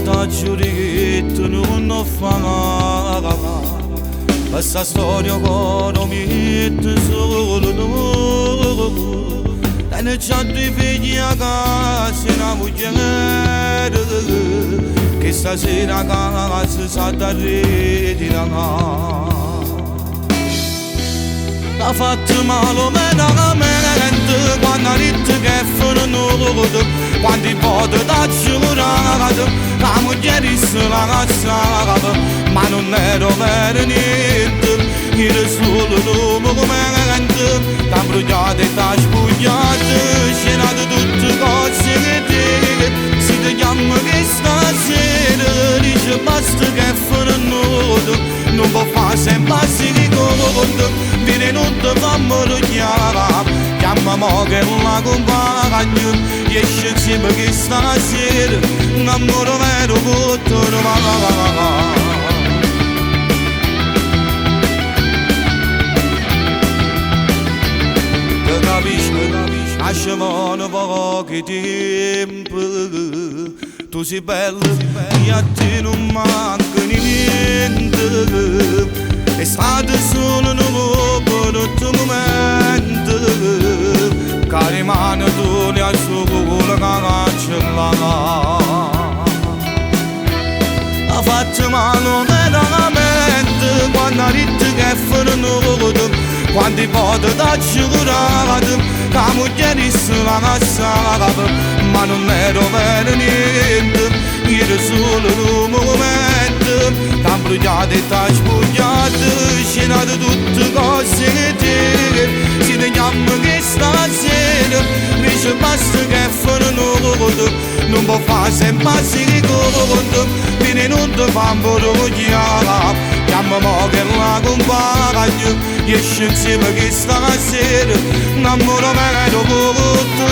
da giurito non fa questa storia con mi solo e ne c'ha due figli a casa una moglie che stasera a casa sa da ritirare ha fatto male veramente quando ha detto che fanno nudo quando i poti da giurare la moglie se la cazzava ma non era vero niente era solo un momento t'ha bruciato e t'ha spugliato c'erano tutte cose che te si ti chiama che stasera dice basta che fanno nudo non può fare sempre si conto viene non ti fa morire chiamami che la compagno esce insieme che stasera un amore vero tutto lasciamo pochi tempo tu sei bella e a te non manca niente è stato solo un brutto momento che rimane tu ne al suo cuore che cancella ha fatto male veramente quando ha detto che fanno nudo quando i poti da giurare la moglie se la cazzava ma non era vero niente era solo un momento t'ha bruciato e t'ha spugliato c'erano tutte cose che te si ti chiama che stasera dice basta che fanno nudo non può fare sempre si conto viene non ti fa morire chiamami che la compagno esce insieme che stasera un amore vero tutto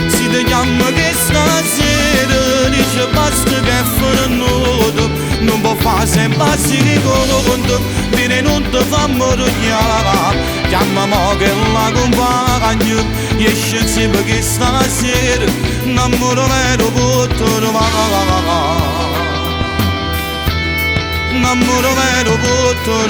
si ti chiama che stasera dice basta che fanno nudo non può fare sempre si conto viene non ti fa morire chiamami che la compagno esce insieme che stasera un amore vero tutto un amore vero tutto